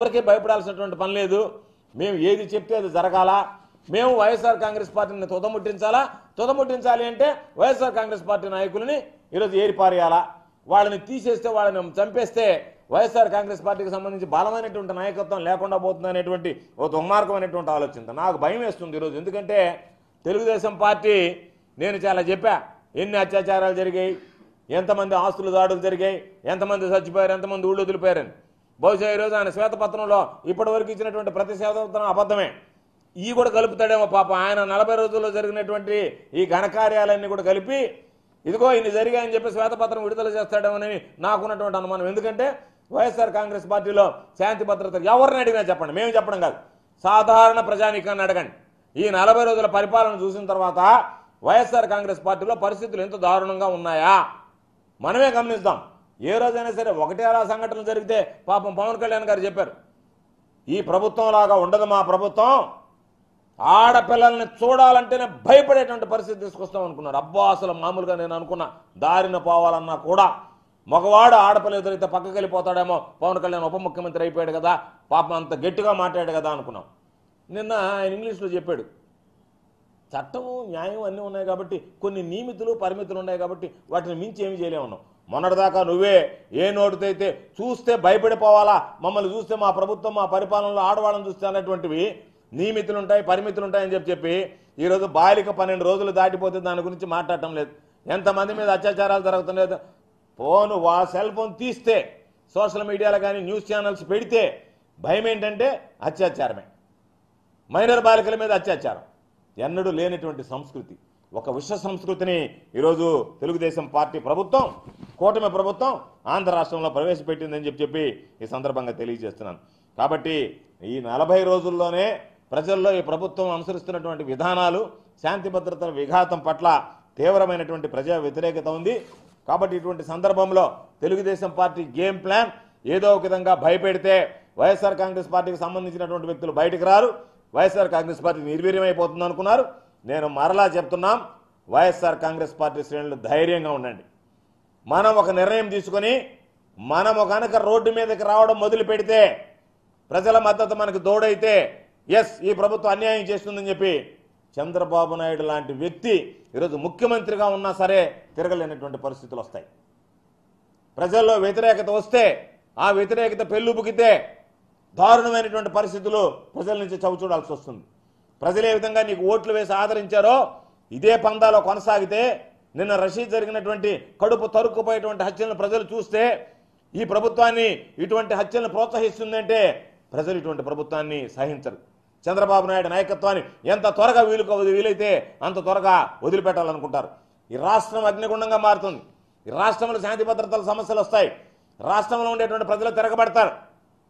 ఎవరికి భయపడాల్సినటువంటి పని లేదు. మేము ఏది చెప్తే అది జరగాల. మేము వైఎస్ఆర్ కాంగ్రెస్ పార్టీని తుదముట్టించాలి అంటే వైఎస్ఆర్ కాంగ్రెస్ పార్టీ నాయకులని ఈరోజు ఏరిపారేయాలా. వాళ్ళని తీసేస్తే, వాళ్ళని చంపేస్తే వైఎస్ఆర్ కాంగ్రెస్ పార్టీకి సంబంధించి బలమైనటువంటి నాయకత్వం లేకుండా పోతుంది అనేటువంటి ఒక దుర్మార్గమైనటువంటి ఆలోచన నాకు భయం వేస్తుంది ఈరోజు. ఎందుకంటే తెలుగుదేశం పార్టీ, నేను చాలా చెప్పా, ఎన్ని అత్యాచారాలు జరిగాయి, ఎంతమంది ఆస్తులు దాడులు జరిగాయి, ఎంతమంది చచ్చిపోయారు, ఎంతమంది ఊళ్ళు వదిలిపోయారని. బహుశా ఈరోజు ఆయన శ్వేతపత్రంలో ఇప్పటి వరకు ఇచ్చినటువంటి ప్రతి శ్వేతపత్రం అబద్ధమే. ఈ కూడా కలుపుతాడేమో పాపం. ఆయన 40 రోజుల్లో జరిగినటువంటి ఈ ఘనకార్యాలన్నీ కూడా కలిపి ఇదిగో ఇన్ని జరిగాయని చెప్పి శ్వేతపత్రం విడుదల చేస్తాడేమోనని నాకున్నటువంటి అనుమానం. ఎందుకంటే వైఎస్ఆర్ కాంగ్రెస్ పార్టీలో శాంతి భద్రత ఎవరిని అడిగినా చెప్పండి, మేము చెప్పడం కాదు, సాధారణ ప్రజానీకాన్ని అడగండి. ఈ 40 రోజుల పరిపాలన చూసిన తర్వాత వైఎస్ఆర్ కాంగ్రెస్ పార్టీలో పరిస్థితులు ఎంత దారుణంగా ఉన్నాయా మనమే గమనిస్తాం. ఏ రోజైనా సరే ఒకటే అలా సంఘటనలు జరిగితే పాపం పవన్ కళ్యాణ్ గారు చెప్పారు, ఈ ప్రభుత్వం లాగా ఉండదు మా ప్రభుత్వం, ఆడపిల్లల్ని చూడాలంటేనే భయపడేటువంటి పరిస్థితి తీసుకొస్తాం అనుకున్నాడు. అబ్బా అసలు మామూలుగా నేను అనుకున్నా దారిన పోవాలన్నా కూడా మగవాడు ఆడపిల్ల ఎదురైతే పక్కకి వెళ్ళిపోతాడేమో, పవన్ కళ్యాణ్ ఉప ముఖ్యమంత్రి అయిపోయాడు కదా, పాపం అంత గట్టిగా మాట్లాడాడు కదా అనుకున్నాం. నిన్న ఆయన ఇంగ్లీష్లో చెప్పాడు, చట్టము న్యాయం అన్నీ ఉన్నాయి కాబట్టి కొన్ని నియమితులు పరిమితులు ఉన్నాయి కాబట్టి వాటిని మించి ఏమి చేయలేమన్నాం. మొన్నటిదాకా నువ్వే ఏ నోటితైతే చూస్తే భయపడిపోవాలా, మమ్మల్ని చూస్తే మా ప్రభుత్వం మా పరిపాలనలో ఆడవాళ్ళని చూస్తే అన్నటువంటివి నియమితులు ఉంటాయి పరిమితులు ఉంటాయని చెప్పి ఈరోజు బాలిక 12 రోజులు దాటిపోతే దాని గురించి మాట్లాడటం లేదు. ఎంతమంది మీద అత్యాచారాలు జరుగుతులేదు. ఫోను సెల్ ఫోన్ తీస్తే సోషల్ మీడియాలో కానీ న్యూస్ ఛానల్స్ పెడితే భయం ఏంటంటే అత్యాచారమే, మైనర్ బాలికల మీద అత్యాచారం. ఎన్నడూ లేనటువంటి సంస్కృతి, ఒక విశ్వ సంస్కృతిని ఈరోజు తెలుగుదేశం పార్టీ ప్రభుత్వం, కూటమి ప్రభుత్వం ఆంధ్ర రాష్ట్రంలో ప్రవేశపెట్టిందని చెప్పి ఈ సందర్భంగా తెలియజేస్తున్నాను. కాబట్టి ఈ 40 రోజుల్లోనే ప్రజల్లో ఈ ప్రభుత్వం అనుసరిస్తున్నటువంటి విధానాలు, శాంతి భద్రతల విఘాతం పట్ల తీవ్రమైనటువంటి ప్రజా వ్యతిరేకత ఉంది. కాబట్టి ఇటువంటి సందర్భంలో తెలుగుదేశం పార్టీ గేమ్ ప్లాన్ ఏదో ఒక విధంగా భయపెడితే వైఎస్ఆర్ కాంగ్రెస్ పార్టీకి సంబంధించినటువంటి వ్యక్తులు బయటకు రారు, వైఎస్ఆర్ కాంగ్రెస్ పార్టీ నిర్వీర్యమైపోతుంది అనుకున్నారు. నేను మరలా చెప్తున్నాం, వైఎస్ఆర్ కాంగ్రెస్ పార్టీ శ్రేణులు ధైర్యంగా ఉండండి. మనం ఒక నిర్ణయం తీసుకొని మనము కనుక రోడ్డు మీదకి రావడం మొదలు పెడితే, ప్రజల మద్దతు మనకు తోడైతే ఎస్ ఈ ప్రభుత్వం అన్యాయం చేస్తుందని చెప్పి చంద్రబాబు నాయుడు లాంటి వ్యక్తి ఈరోజు ముఖ్యమంత్రిగా ఉన్నా సరే తిరగలేనటువంటి పరిస్థితులు వస్తాయి. ప్రజల్లో వ్యతిరేకత వస్తే, ఆ వ్యతిరేకత పెళ్ళుబుకితే దారుణమైనటువంటి పరిస్థితులు ప్రజల నుంచి చవిచూడాల్సి వస్తుంది. ప్రజలు ఏ విధంగా నీకు ఓట్లు వేసి ఆదరించారో ఇదే పందాలో కొనసాగితే, నిన్న రషీద్ జరిగినటువంటి కడుపు తరుక్కుపోయేటువంటి హత్యలను ప్రజలు చూస్తే, ఈ ప్రభుత్వాన్ని ఇటువంటి హత్యలను ప్రోత్సహిస్తుందంటే ప్రజలు ఇటువంటి ప్రభుత్వాన్ని సహించరు. చంద్రబాబు నాయుడు నాయకత్వాన్ని ఎంత త్వరగా వీలైతే అంత త్వరగా వదిలిపెట్టాలనుకుంటారు. ఈ రాష్ట్రం అగ్నిగుండంగా మారుతుంది. ఈ రాష్ట్రంలో శాంతి భద్రతల సమస్యలు వస్తాయి. రాష్ట్రంలో ఉండేటువంటి ప్రజలు తిరగబడతారు.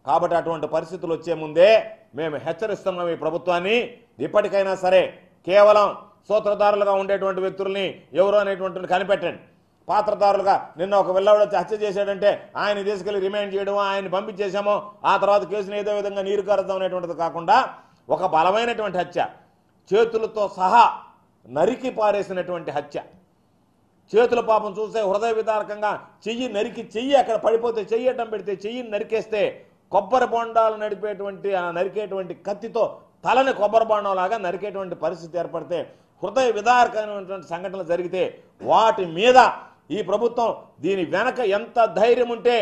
కాబట్టి అటువంటి పరిస్థితులు వచ్చే ముందే మేము హెచ్చరిస్తున్నాం ఈ ప్రభుత్వాన్ని, ఇప్పటికైనా సరే కేవలం సూత్రధారులుగా ఉండేటువంటి వ్యక్తుల్ని ఎవరో అనేటువంటి కనిపెట్టండి. పాత్రధారులుగా నిన్న ఒక వెళ్ళవాడు వచ్చి హత్య చేశాడంటే ఆయన తీసుకెళ్లి రిమాండ్ చేయడమో, ఆయన పంపించేసామో, ఆ తర్వాత కేసును ఏదో విధంగా నీరు కారుద్దాం అనేటువంటిది కాకుండా ఒక బలమైనటువంటి హత్య, చేతులతో సహా నరికి పారేసినటువంటి హత్య. చేతుల పాపం చూస్తే హృదయ విదారకంగా చెయ్యి నరికి, చెయ్యి అక్కడ పడిపోతే చెయ్యి అడ్డం పెడితే చెయ్యిని నరికేస్తే కొబ్బరి బొండాలు నరికేటువంటి కత్తితో తలని కొబ్బరి బొండం లాగా నరికేటువంటి పరిస్థితి ఏర్పడితే, హృదయ విదారకమైనటువంటి సంఘటనలు జరిగితే వాటి మీద ఈ ప్రభుత్వం దీని వెనక ఎంత ధైర్యం ఉంటే,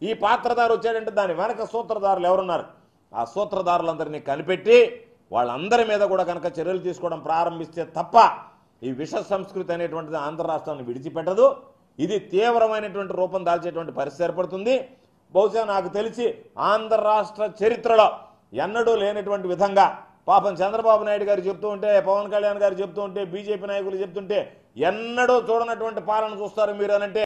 ఈ పాత్రధారు వచ్చాడంటే దాని వెనక సూత్రధారులు ఎవరున్నారు, ఆ సూత్రధారులందరినీ కనిపెట్టి వాళ్ళందరి మీద కూడా కనుక చర్యలు తీసుకోవడం ప్రారంభిస్తే తప్ప ఈ విష సంస్కృతి అనేటువంటిది ఆంధ్ర రాష్ట్రాన్ని విడిచిపెట్టదు. ఇది తీవ్రమైనటువంటి రూపం దాల్చేటువంటి పరిస్థితి ఏర్పడుతుంది. బహుశా నాకు తెలిసి ఆంధ్ర రాష్ట్ర చరిత్రలో ఎన్నడూ లేనటువంటి విధంగా పాపం చంద్రబాబు నాయుడు గారు చెప్తూ ఉంటే, పవన్ కళ్యాణ్ గారు చెప్తూ ఉంటే, బీజేపీ నాయకులు చెప్తుంటే ఎన్నడూ చూడనటువంటి పాలన చూస్తారు మీరు అనంటే